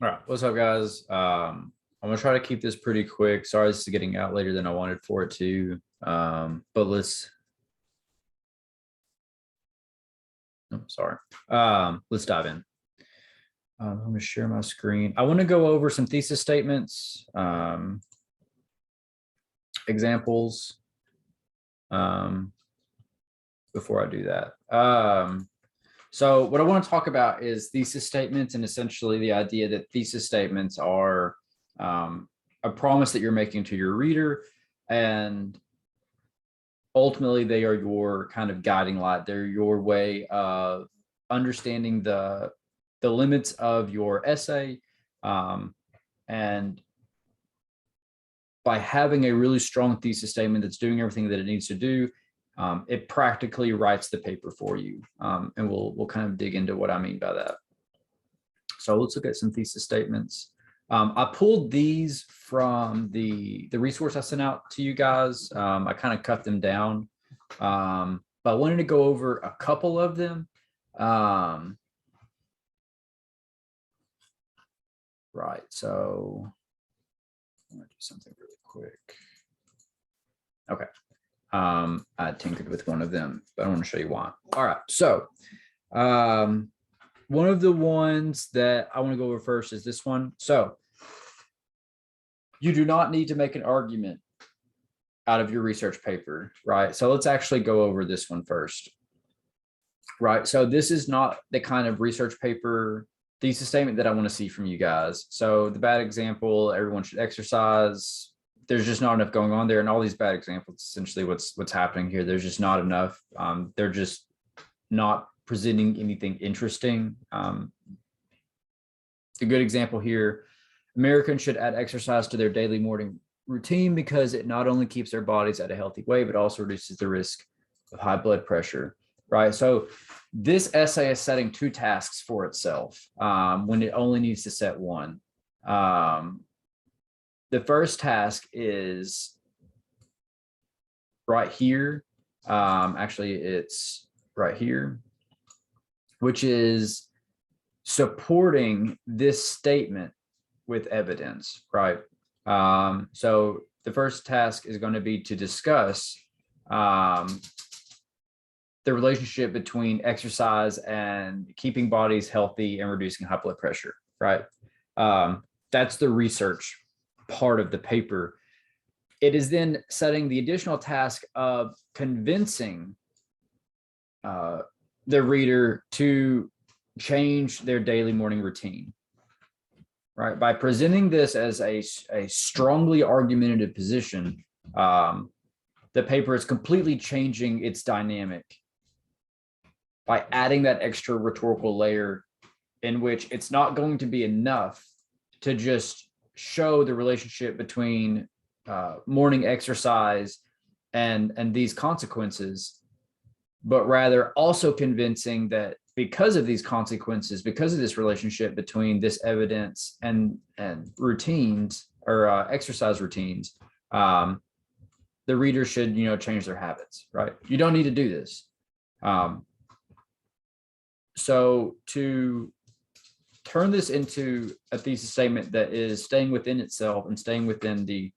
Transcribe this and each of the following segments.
All right, what's up, guys? I'm gonna try to keep this pretty quick. Sorry, this is getting out later than I wanted for it to. But let's. Sorry. Let's dive in. I'm gonna share my screen. I want to go over some thesis statements, examples. Before I do that. So what I want to talk about is thesis statements, and essentially the idea that thesis statements are a promise that you're making to your reader, and ultimately they are your kind of guiding light. They're your way of understanding the limits of your essay, and by having a really strong thesis statement that's doing everything that it needs to do, it practically writes the paper for you. And we'll kind of dig into what I mean by that. So let's look at some thesis statements. I pulled these from the resource I sent out to you guys. I kind of cut them down, but I wanted to go over a couple of them. Right, so I'm gonna do something really quick. Okay. I tinkered with one of them, but I want to show you why. All right, so one of the ones that I want to go over first is this one. So you do not need to make an argument out of your research paper, right? So let's actually go over this one first, right? So this is not the kind of research paper thesis statement that I want to see from you guys. So the bad example, everyone should exercise. There's just not enough going on there, and all these bad examples, essentially what's happening here. There's just not enough. They're just not presenting anything interesting. A good example here: Americans should add exercise to their daily morning routine because it not only keeps their bodies at a healthy weight, but also reduces the risk of high blood pressure. Right. So this essay is setting two tasks for itself when it only needs to set one. The first task is right here. Actually, it's right here, which is supporting this statement with evidence, right? So the first task is going to be to discuss the relationship between exercise and keeping bodies healthy and reducing high blood pressure, right? That's the research part of the paper. It is then setting the additional task of convincing the reader to change their daily morning routine, right? By presenting this as a strongly argumentative position, the paper is completely changing its dynamic by adding that extra rhetorical layer in which it's not going to be enough to just show the relationship between morning exercise and these consequences, but rather also convincing that because of these consequences, because of this relationship between this evidence and routines or exercise routines, the reader should change their habits, right? You don't need to do this. So to turn this into a thesis statement that is staying within itself and staying within the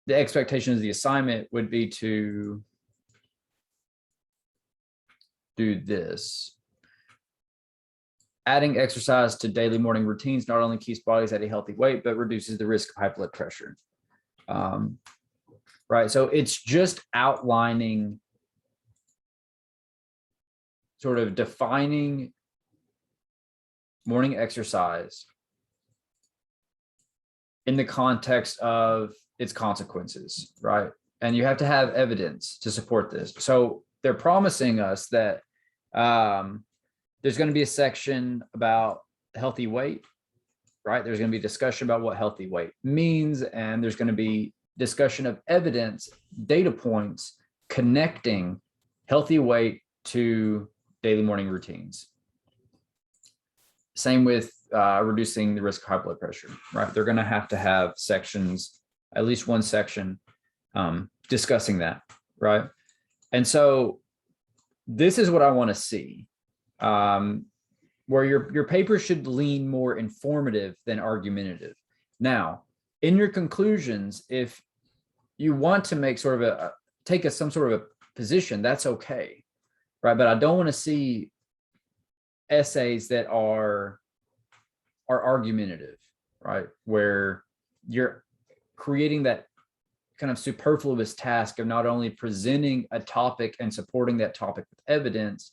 expectations of the assignment would be to do this. Adding exercise to daily morning routines not only keeps bodies at a healthy weight, but reduces the risk of high blood pressure. Right, so it's just outlining, sort of defining morning exercise in the context of its consequences, right? And you have to have evidence to support this. So they're promising us that there's going to be a section about healthy weight, right? There's going to be discussion about what healthy weight means, and there's going to be discussion of evidence, data points connecting healthy weight to daily morning routines. Same with reducing the risk of high blood pressure, right? They're going to have sections, at least one section discussing that, right? And so this is what I want to see. where your paper should lean more informative than argumentative. Now, in your conclusions, if you want to make sort of take some sort of a position, that's okay, right? But I don't want to see essays that are argumentative, right? Where you're creating that kind of superfluous task of not only presenting a topic and supporting that topic with evidence,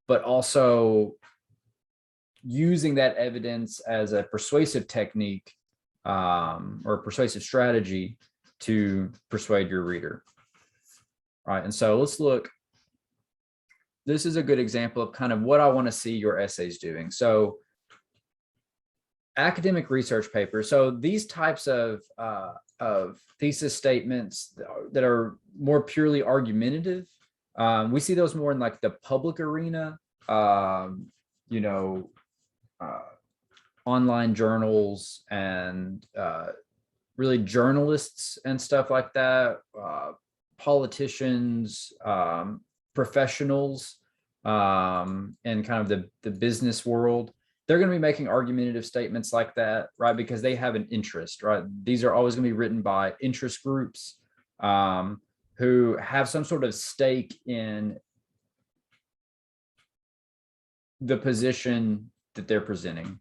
but also using that evidence as a persuasive technique or persuasive strategy to persuade your reader. Right. And so let's look. This is a good example of kind of what I want to see your essays doing. So academic research papers. So these types of thesis statements that are more purely argumentative, we see those more in like the public arena, you know, online journals and really journalists and stuff like that, politicians, professionals, and kind of the business world. They're going to be making argumentative statements like that, right? Because they have an interest, right? These are always going to be written by interest groups who have some sort of stake in the position that they're presenting.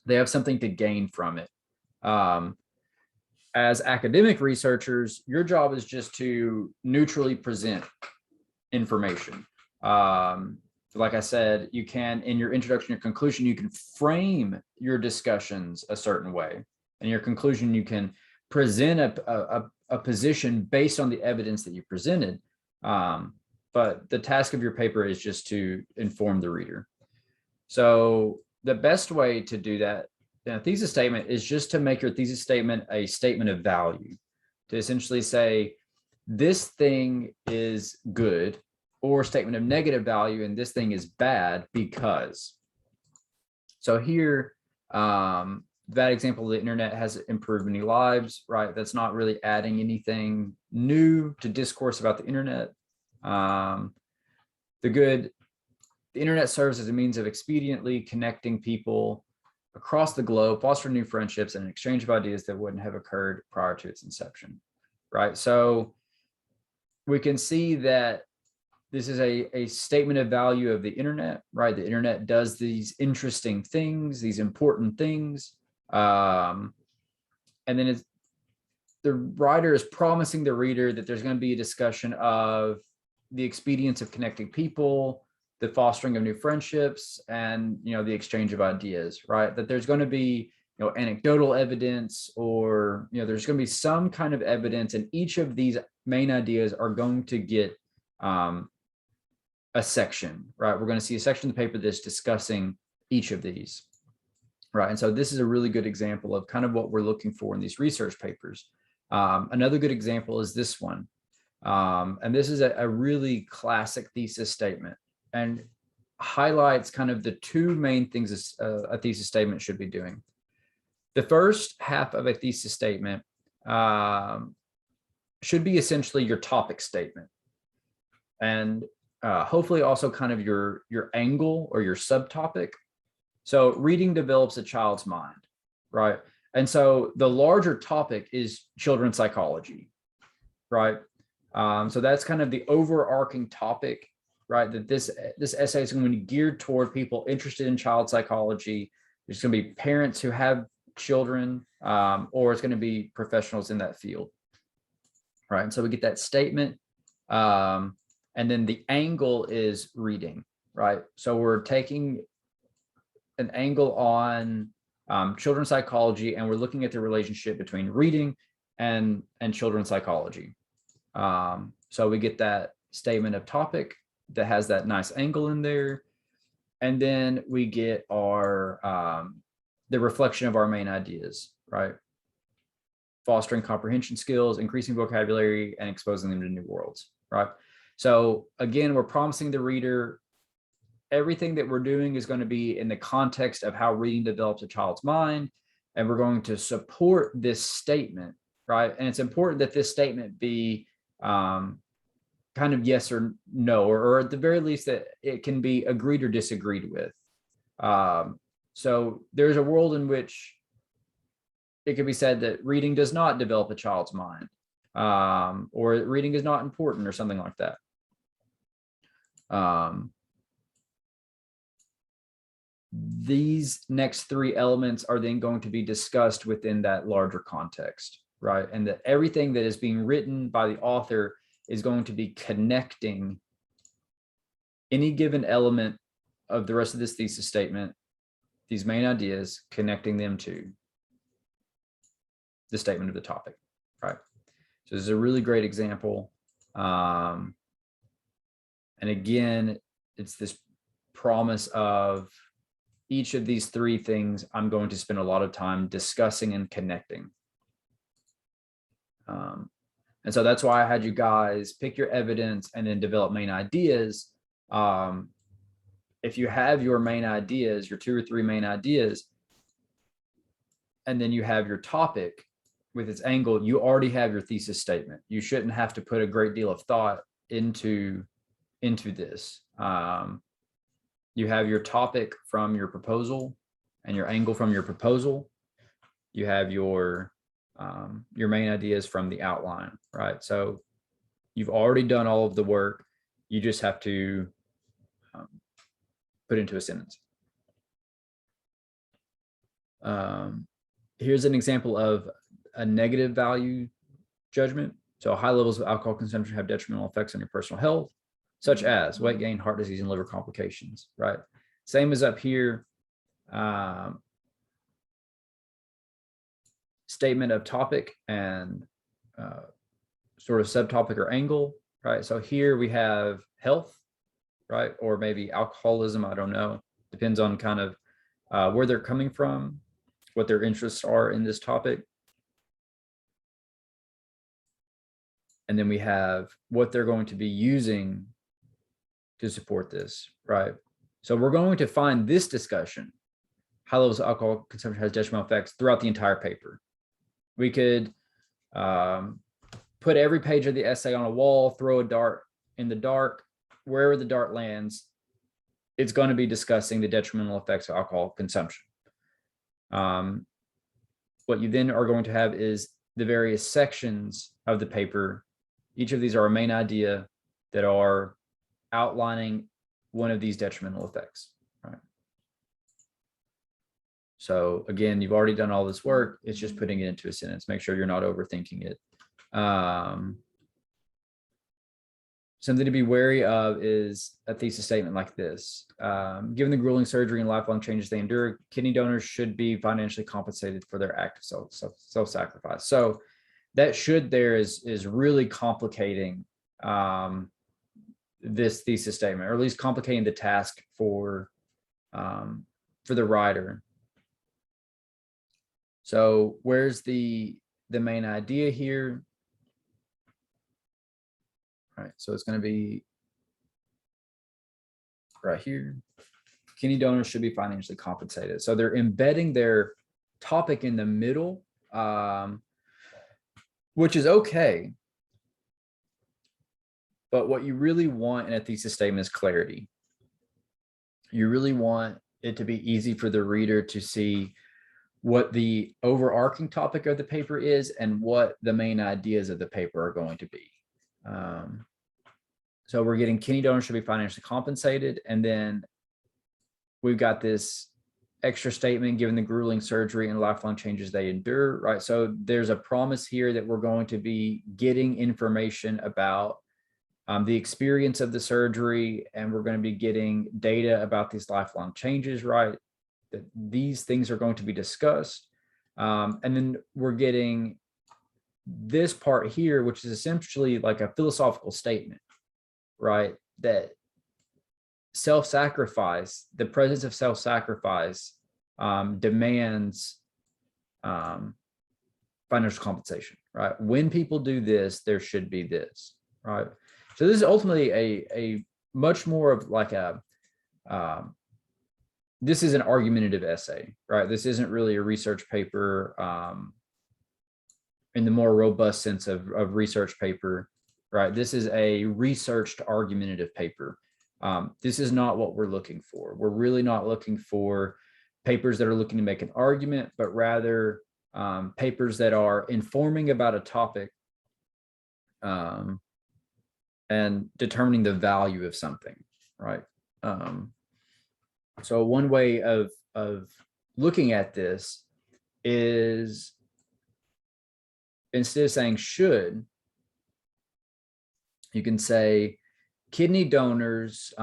They have something to gain from it. As academic researchers, your job is just to neutrally present information. Like I said, you can, in your introduction, your conclusion, you can frame your discussions a certain way. In your conclusion, you can present a position based on the evidence that you presented. But the task of your paper is just to inform the reader. So the best way to do that in a thesis statement is just to make your thesis statement a statement of value, to essentially say, this thing is good, or statement of negative value, and this thing is bad because. So here, that example of the internet has improved many lives, right? That's not really adding anything new to discourse about the internet. The internet serves as a means of expediently connecting people across the globe, fostering new friendships and an exchange of ideas that wouldn't have occurred prior to its inception, right? So we can see that this is a statement of value of the internet, right? The internet does these interesting things, these important things. And then the writer is promising the reader that there's going to be a discussion of the expedience of connecting people, the fostering of new friendships, and, you know, the exchange of ideas, right? That there's going to be, you know, anecdotal evidence, or, you know, there's going to be some kind of evidence, and each of these main ideas are going to get a section, right? We're going to see a section of the paper that's discussing each of these, right? And so this is a really good example of kind of what we're looking for in these research papers. Another good example is this one. And this is a really classic thesis statement, and highlights kind of the two main things a thesis statement should be doing. The first half of a thesis statement should be essentially your topic statement, and hopefully also kind of your angle or your subtopic. So reading develops a child's mind, right? And so the larger topic is children's psychology, right? So that's kind of the overarching topic, right? That this essay is going to be geared toward people interested in child psychology. There's going to be parents who have children, or it's going to be professionals in that field, right? And so we get that statement, and then the angle is reading, right? So we're taking an angle on children's psychology, and we're looking at the relationship between reading and children's psychology. So we get that statement of topic that has that nice angle in there. And then we get our, the reflection of our main ideas, right? Fostering comprehension skills, increasing vocabulary, and exposing them to new worlds, right? So again, we're promising the reader everything that we're doing is going to be in the context of how reading develops a child's mind. And we're going to support this statement, right? And it's important that this statement be kind of yes or no, or at the very least that it can be agreed or disagreed with, So there's a world in which it could be said that reading does not develop a child's mind, or reading is not important or something like that. These next three elements are then going to be discussed within that larger context, right? And that everything that is being written by the author is going to be connecting any given element of the rest of this thesis statement, these main ideas, connecting them to the statement of the topic, right? So this is a really great example. And again, it's this promise of each of these three things I'm going to spend a lot of time discussing and connecting. And so that's why I had you guys pick your evidence and then develop main ideas. If you have your main ideas, your 2 or 3 main ideas, and then you have your topic with its angle, you already have your thesis statement. You shouldn't have to put a great deal of thought into this. You have your topic from your proposal and your angle from your proposal. You have your main ideas from the outline, right? So you've already done all of the work. You just have to put into a sentence. Here's an example of a negative value judgment. So high levels of alcohol consumption have detrimental effects on your personal health, such as weight gain, heart disease, and liver complications, right? Same as up here. Statement of topic and sort of subtopic or angle, right? So here we have health, right? Or maybe alcoholism, I don't know. Depends on kind of where they're coming from, what their interests are in this topic. And then we have what they're going to be using to support this, right? So we're going to find this discussion, high levels of alcohol consumption has detrimental effects, throughout the entire paper. We could put every page of the essay on a wall, throw a dart in the dark, wherever the dart lands, it's going to be discussing the detrimental effects of alcohol consumption. What you then are going to have is the various sections of the paper. Each of these are a main idea that are outlining one of these detrimental effects, right? So again, you've already done all this work. It's just putting it into a sentence. Make sure you're not overthinking it. Something to be wary of is a thesis statement like this. Given the grueling surgery and lifelong changes they endure, kidney donors should be financially compensated for their act of self-sacrifice. So that should there is really complicating this thesis statement, or at least complicating the task for the writer. So where's the main idea here? All right, so it's going to be right here. Kidney donors should be financially compensated. So they're embedding their topic in the middle, which is okay. But what you really want in a thesis statement is clarity. You really want it to be easy for the reader to see what the overarching topic of the paper is and what the main ideas of the paper are going to be. So we're getting kidney donors should be financially compensated. And then we've got this extra statement, given the grueling surgery and lifelong changes they endure, right? So there's a promise here that we're going to be getting information about the experience of the surgery, and we're going to be getting data about these lifelong changes, right? That these things are going to be discussed. And then we're getting this part here, which is essentially like a philosophical statement, right? That self-sacrifice, the presence of self-sacrifice demands financial compensation, right? When people do this, there should be this, right? So this is ultimately a much more of like a, this is an argumentative essay, right? This isn't really a research paper in the more robust sense of research paper, right? This is a researched argumentative paper This is not what we're looking for. We're really not looking for papers that are looking to make an argument, but rather papers that are informing about a topic and determining the value of something, right? So one way of looking at this is, instead of saying should, you can say kidney donors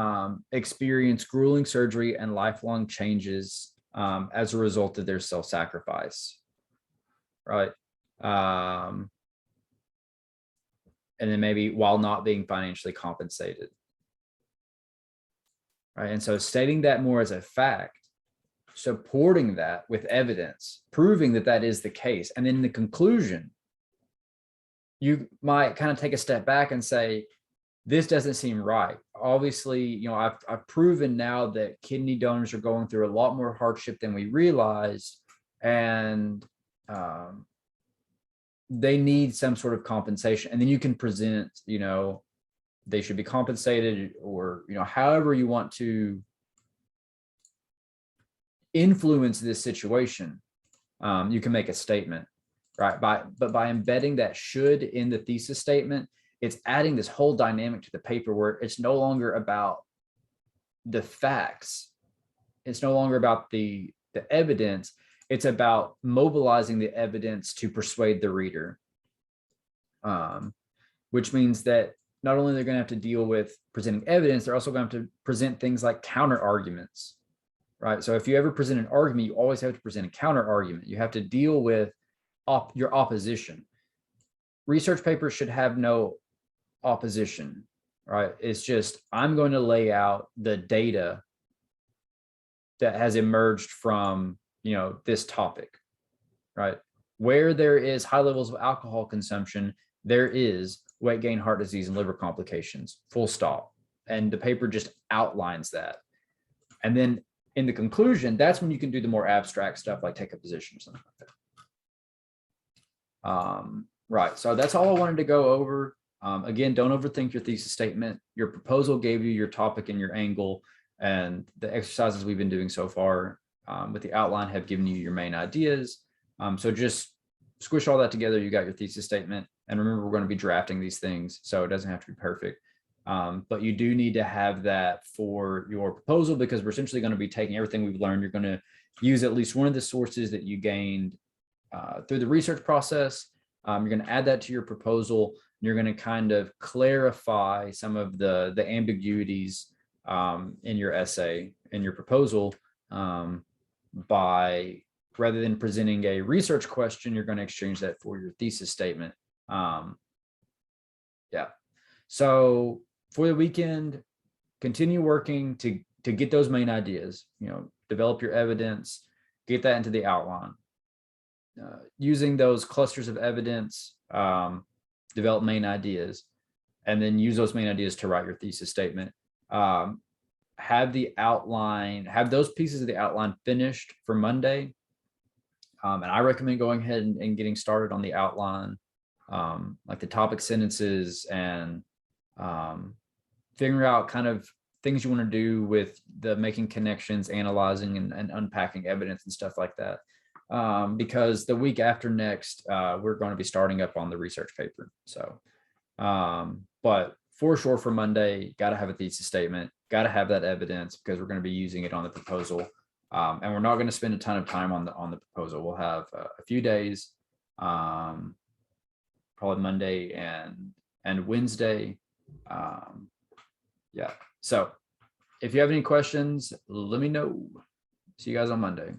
experience grueling surgery and lifelong changes as a result of their self-sacrifice, right? And then maybe while not being financially compensated, right? And so stating that more as a fact, supporting that with evidence, proving that that is the case. And then in the conclusion, you might kind of take a step back and say, this doesn't seem right. Obviously, you know, I've proven now that kidney donors are going through a lot more hardship than we realized, and they need some sort of compensation. And then you can present, you know, they should be compensated, or, you know, however you want to influence this situation. You can make a statement, right? But by embedding that should in the thesis statement, it's adding this whole dynamic to the paper where it's no longer about the facts. It's no longer about the evidence. It's about mobilizing the evidence to persuade the reader, which means that not only they're going to have to deal with presenting evidence, they're also going to have to present things like counter arguments, right? So if you ever present an argument, you always have to present a counter argument. You have to deal with your opposition. Research papers should have no opposition, right? It's just, I'm going to lay out the data that has emerged from, you know, this topic, right? Where there is high levels of alcohol consumption, there is weight gain, heart disease, and liver complications, full stop. And the paper just outlines that. And then in the conclusion, that's when you can do the more abstract stuff, like take a position or something like that. Right, so that's all I wanted to go over. Again, don't overthink your thesis statement. Your proposal gave you your topic and your angle, and the exercises we've been doing so far with the outline have given you your main ideas. So just squish all that together. You got your thesis statement. And remember, we're going to be drafting these things, so it doesn't have to be perfect. But you do need to have that for your proposal, because we're essentially going to be taking everything we've learned. You're going to use at least one of the sources that you gained through the research process. You're going to add that to your proposal. You're going to kind of clarify some of the ambiguities in your essay, in your proposal, by, rather than presenting a research question, you're going to exchange that for your thesis statement. Yeah. So for the weekend, continue working to get those main ideas, you know, develop your evidence, get that into the outline. Using those clusters of evidence, develop main ideas, and then use those main ideas to write your thesis statement. Have the outline, have those pieces of the outline finished for Monday. And I recommend going ahead and getting started on the outline, like the topic sentences, and figuring out kind of things you want to do with the making connections, analyzing and unpacking evidence and stuff like that. Because the week after next, we're going to be starting up on the research paper. So, but for sure for Monday, got to have a thesis statement, got to have that evidence, because we're going to be using it on the proposal. And we're not going to spend a ton of time on the proposal. We'll have a few days, probably Monday and Wednesday. Yeah. So if you have any questions, let me know. See you guys on Monday.